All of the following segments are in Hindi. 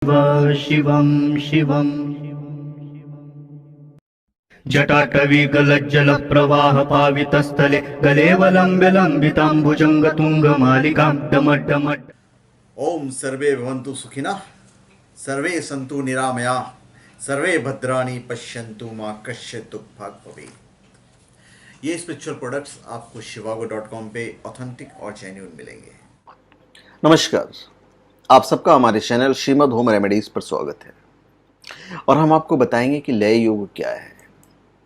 शिव शिवं शिवम् जटाटवीगलज्जलप्रवाहपावितस्थले गलेवलम्ब्य लम्बिताम्बुजङ्गतुङ्गमालिकां डमड्डमड्। ओम सर्वे भवन्तु सुखिनः, सर्वे सन्तु निरामयाः, सर्वे भद्राणि पश्यन्तु मा कश्चित् दुःखभाग् भवेत्। ये स्पिरिचुअल प्रोडक्ट्स आपको shivago.com पे ऑथेंटिक और जेन्युइन मिलेंगे। नमस्कार, आप सबका हमारे चैनल श्रीमद होम रेमेडीज पर स्वागत है। और हम आपको बताएंगे कि लय योग क्या है,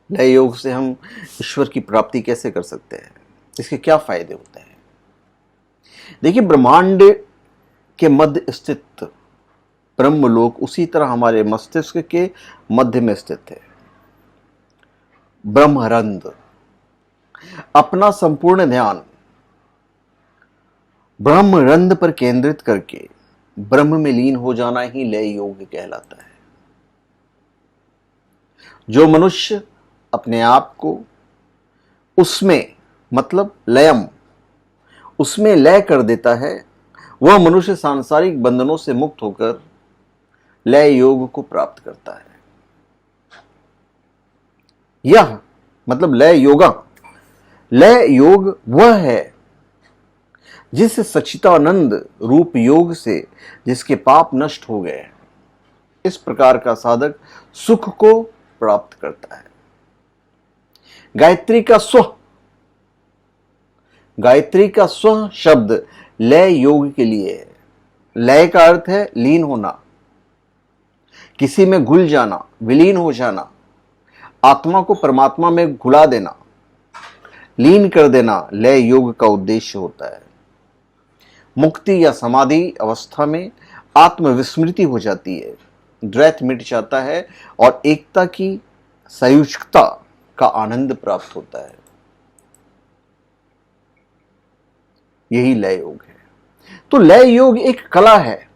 लय योग से हम ईश्वर की प्राप्ति कैसे कर सकते हैं, इसके क्या फायदे होते हैं। देखिए, ब्रह्मांड के मध्य स्थित ब्रह्मलोक उसी तरह हमारे मस्तिष्क के मध्य में स्थित है। ब्रह्मरंध्र, अपना संपूर्ण ध्यान ब्रह्मरंध्र पर केंद्रित करके ब्रह्म में लीन हो जाना ही लय योग कहलाता है। जो मनुष्य अपने आप को उसमें मतलब लयम उसमें लय कर देता है, वह मनुष्य सांसारिक बंधनों से मुक्त होकर लय योग को प्राप्त करता है। यह मतलब लय योग वह है जिस सच्चिदानंद रूप योग से जिसके पाप नष्ट हो गए, इस प्रकार का साधक सुख को प्राप्त करता है। गायत्री का स्व शब्द लय योग के लिए है। लय का अर्थ है लीन होना, किसी में घुल जाना, विलीन हो जाना, आत्मा को परमात्मा में घुला देना, लीन कर देना लय योग का उद्देश्य होता है। मुक्ति या समाधि अवस्था में आत्मविस्मृति हो जाती है, द्वैत मिट जाता है और एकता की संयुक्तता का आनंद प्राप्त होता है। यही लय योग है। तो लय योग एक कला है,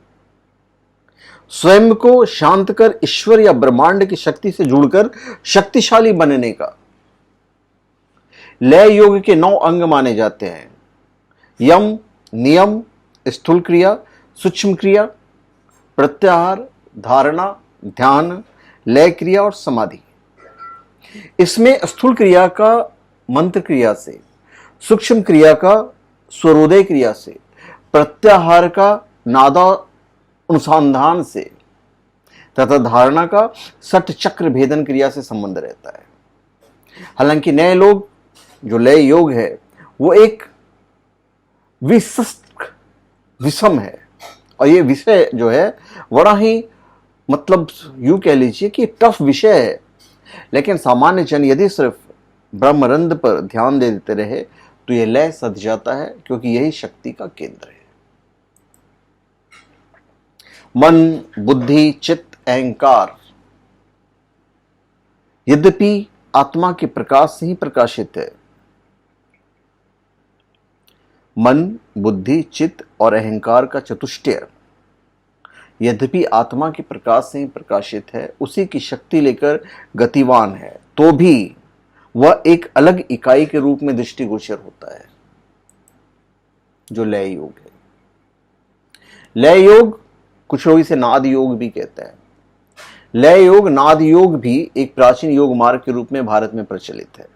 स्वयं को शांत कर ईश्वर या ब्रह्मांड की शक्ति से जुड़कर शक्तिशाली बनने का। लय योग के 9 अंग माने जाते हैं: यम, नियम, स्थूल क्रिया, सूक्ष्म क्रिया, प्रत्याहार, धारणा, ध्यान, लय क्रिया और समाधि। इसमें स्थूल क्रिया का मंत्र क्रिया से, सूक्ष्म क्रिया का स्वरोदय क्रिया से, प्रत्याहार का नादा अनुसंधान से तथा धारणा का सठ चक्र भेदन क्रिया से संबंध रहता है। हालांकि नए लोग जो लय योग है वो एक विषम है, और ये विषय जो है बड़ा ही मतलब यूं कह लीजिए कि टफ विषय है। लेकिन सामान्य जन यदि सिर्फ ब्रह्मरंध्र पर ध्यान दे देते रहे तो यह लय सध जाता है, क्योंकि यही शक्ति का केंद्र है। मन, बुद्धि, चित्त, अहंकार यद्यपि आत्मा के प्रकाश से ही प्रकाशित है। मन, बुद्धि, चित्त और अहंकार का चतुष्टय यद्यपि आत्मा के प्रकाश से ही प्रकाशित है, उसी की शक्ति लेकर गतिवान है, तो भी वह एक अलग इकाई के रूप में दृष्टिगोचर होता है, जो लय योग है। लय योग कुछ लोग इसे नाद योग भी कहते हैं। लय योग, नाद योग भी एक प्राचीन योग मार्ग के रूप में भारत में प्रचलित है।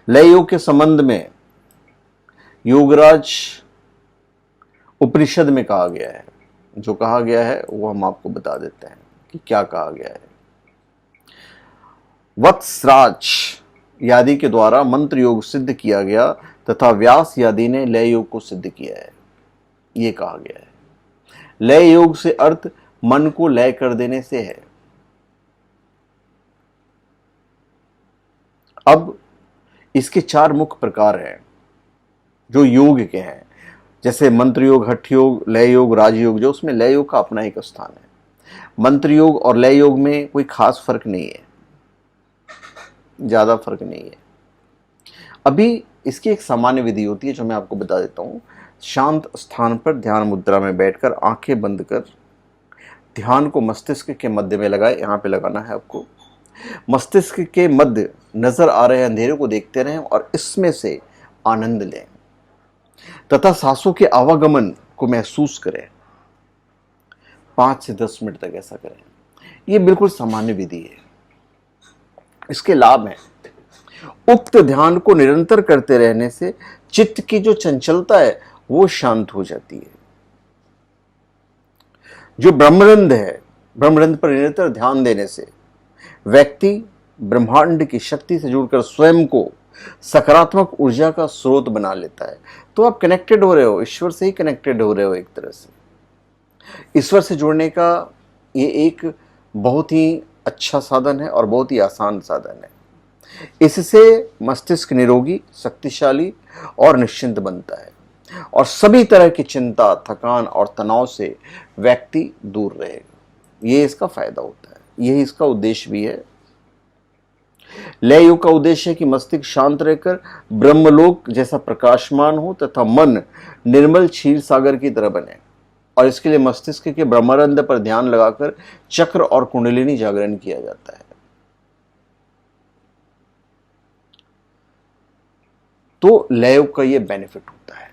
लय योग के संबंध में योगराज उपनिषद में कहा गया है। जो कहा गया है वो हम आपको बता देते हैं कि क्या कहा गया है। वत्सराज यादि के द्वारा मंत्र योग सिद्ध किया गया तथा व्यास यादि ने लय योग को सिद्ध किया है, ये कहा गया है। लय योग से अर्थ मन को लय कर देने से है। अब इसके 4 मुख्य प्रकार हैं जो योग के हैं, जैसे मंत्र योग, हठ योग, लय योग, राजयोग। जो उसमें लय योग का अपना एक स्थान है। मंत्र योग और लय योग में कोई खास फर्क नहीं है, ज्यादा फर्क नहीं है। अभी इसकी एक सामान्य विधि होती है जो मैं आपको बता देता हूं। शांत स्थान पर ध्यान मुद्रा में बैठकर आंखें बंद कर ध्यान को मस्तिष्क के मध्य में लगाए। यहां पे लगाना है आपको। मस्तिष्क के मध्य नजर आ रहे अंधेरे को देखते रहें और इसमें से आनंद लें तथा सांसों के आवागमन को महसूस करें। 5 से 10 मिनट तक ऐसा करें। ये बिल्कुल सामान्य विधि है, इसके लाभ हैं। उक्त ध्यान को निरंतर करते रहने से चित्त की जो चंचलता है वो शांत हो जाती है। जो ब्रह्मरंध्र है, ब्रह्मरंध्र पर निरंतर ध्यान देने से व्यक्ति ब्रह्मांड की शक्ति से जुड़कर स्वयं को सकारात्मक ऊर्जा का स्रोत बना लेता है। तो आप कनेक्टेड हो रहे हो, ईश्वर से ही कनेक्टेड हो रहे हो। एक तरह से ईश्वर से जुड़ने का ये एक बहुत ही अच्छा साधन है और बहुत ही आसान साधन है। इससे मस्तिष्क निरोगी, शक्तिशाली और निश्चिंत बनता है और सभी तरह की चिंता, थकान और तनाव से व्यक्ति दूर रहेगा। ये इसका फायदा होता है, यही इसका उद्देश्य भी है। लय योग का उद्देश्य है कि मस्तिष्क शांत रहकर ब्रह्मलोक जैसा प्रकाशमान हो तथा मन निर्मल क्षीर सागर की तरह बने, और इसके लिए मस्तिष्क के ब्रह्मानंद पर ध्यान लगाकर चक्र और कुंडलिनी जागरण किया जाता है। तो लय योग का यह बेनिफिट होता है।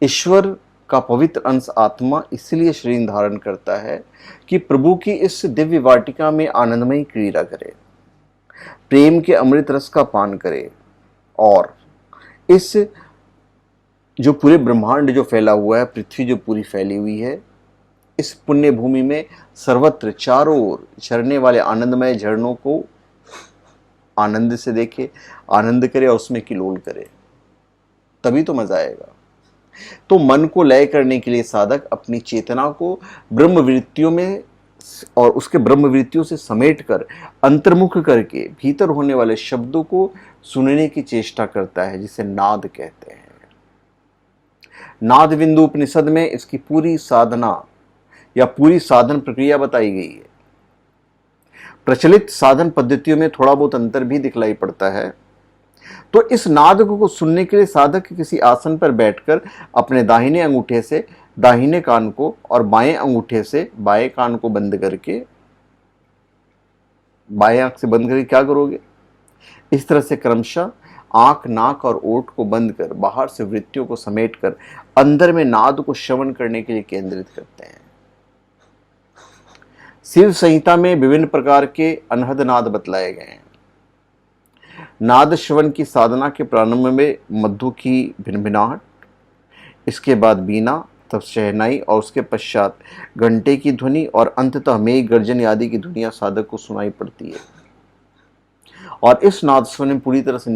ईश्वर का पवित्र अंश आत्मा इसलिए शरीर धारण करता है कि प्रभु की इस दिव्य वाटिका में आनंदमयी क्रीड़ा करे, प्रेम के अमृत रस का पान करे और इस जो पूरे ब्रह्मांड जो फैला हुआ है, पृथ्वी जो पूरी फैली हुई है, इस पुण्य भूमि में सर्वत्र चारों ओर झरने वाले आनंदमय झरनों को आनंद से देखे, आनंद करे और उसमें किलोल करे, तभी तो मजा आएगा। तो मन को लय करने के लिए साधक अपनी चेतना को ब्रह्मवृत्तियों में और उसके ब्रह्मवृत्तियों से समेटकर अंतर्मुख करके भीतर होने वाले शब्दों को सुनने की चेष्टा करता है, जिसे नाद कहते हैं। नाद बिंदु उपनिषद में इसकी पूरी साधना या पूरी साधन प्रक्रिया बताई गई है। प्रचलित साधन पद्धतियों में थोड़ा बहुत अंतर भी दिखलाई पड़ता है। तो इस नाद को सुनने के लिए साधक किसी आसन पर बैठकर अपने दाहिने अंगूठे से दाहिने कान को और बाएं अंगूठे से बाएं कान को बंद करके, बाएं आंख से बंद करके क्या करोगे, इस तरह से क्रमशः आंख, नाक और ओठ को बंद कर बाहर से वृत्तियों को समेटकर अंदर में नाद को श्रवण करने के लिए केंद्रित करते हैं। शिव संहिता में विभिन्न प्रकार के अनहद नाद बतलाए गए हैं। नाद श्रवण की साधना के प्रारंभ में मधु की भिनभिनाहट, इसके बाद बीना, तब शहनाई और उसके पश्चात घंटे की ध्वनि और अंततः मेघ गर्जन आदि की ध्वनियां साधक को सुनाई पड़ती है। और इस नाद स्वर में पूरी तरह से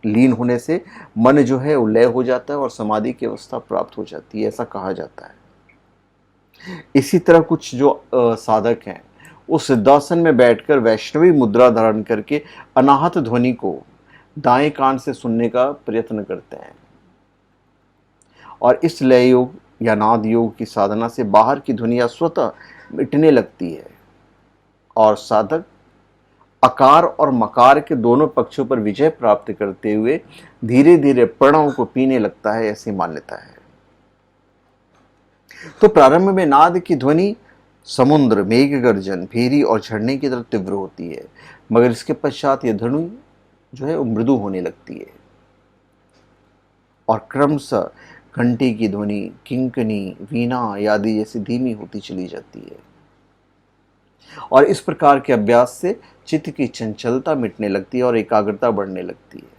लीन होने से मन जो है वो लय हो जाता है और समाधि की अवस्था प्राप्त हो जाती है, ऐसा कहा जाता है। इसी तरह कुछ जो साधक हैं वो सिद्धासन में बैठकर वैष्णवी मुद्रा धारण करके अनाहत ध्वनि को दाएं कान से सुनने का प्रयत्न करते हैं। और इस लय योग या नाद योग की साधना से बाहर की ध्वनियां स्वतः मिटने लगती है और साधक अकार और मकार के दोनों पक्षों पर विजय प्राप्त करते हुए धीरे धीरे प्रणव को पीने लगता है, ऐसी मान्यता है। तो प्रारंभ में नाद की ध्वनि समुद्र, मेघ गर्जन, भेरी और झरने की तरह तीव्र होती है, मगर इसके पश्चात यह ध्वनि जो है वो मृदु होने लगती है और क्रमशः घंटी की ध्वनि, किंकनी, वीणा आदि जैसी धीमी होती चली जाती है। और इस प्रकार के अभ्यास से चित्त की चंचलता मिटने लगती है और एकाग्रता बढ़ने लगती है।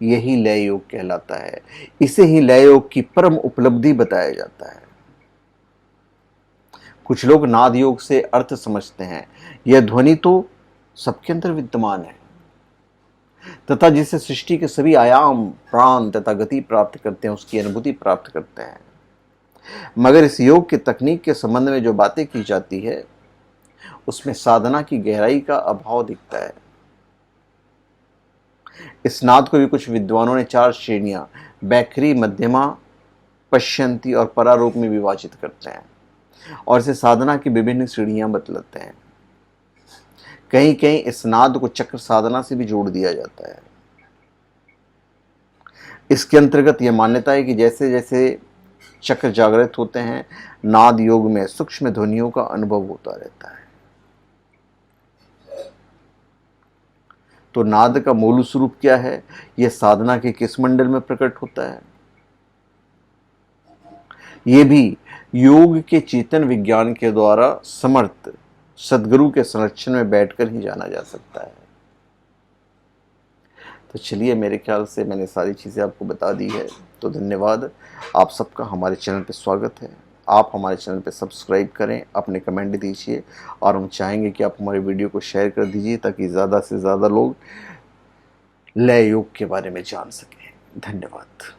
यही लय योग कहलाता है। इसे ही लय योग की परम उपलब्धि बताया जाता है। कुछ लोग नाद योग से अर्थ समझते हैं, यह ध्वनि तो सबके अंदर विद्यमान है तथा जिससे सृष्टि के सभी आयाम, प्राण तथा गति प्राप्त करते हैं, उसकी अनुभूति प्राप्त करते हैं। मगर इस योग की तकनीक के संबंध में जो बातें की जाती है उसमें साधना की गहराई का अभाव दिखता है। इस नाद को भी कुछ विद्वानों ने 4 श्रेणियां बैखरी, मध्यमा, पश्यंती और परारूप में विभाजित करते हैं और इसे साधना की विभिन्न श्रेणियां बतलाते हैं। कहीं कहीं इस नाद को चक्र साधना से भी जोड़ दिया जाता है। इसके अंतर्गत यह मान्यता है कि जैसे जैसे चक्र जागृत होते हैं, नाद योग में सूक्ष्म ध्वनियों का अनुभव होता रहता है। तो नाद का मूल स्वरूप क्या है, यह साधना के किस मंडल में प्रकट होता है, यह भी योग के चेतन विज्ञान के द्वारा समर्थ सदगुरु के संरक्षण में बैठकर ही जाना जा सकता है। तो चलिए, मेरे ख्याल से मैंने सारी चीज़ें आपको बता दी है। तो धन्यवाद, आप सबका हमारे चैनल पे स्वागत है। आप हमारे चैनल पे सब्सक्राइब करें, अपने कमेंट दीजिए और हम चाहेंगे कि आप हमारे वीडियो को शेयर कर दीजिए ताकि ज़्यादा से ज़्यादा लोग लय योग के बारे में जान सकें। धन्यवाद।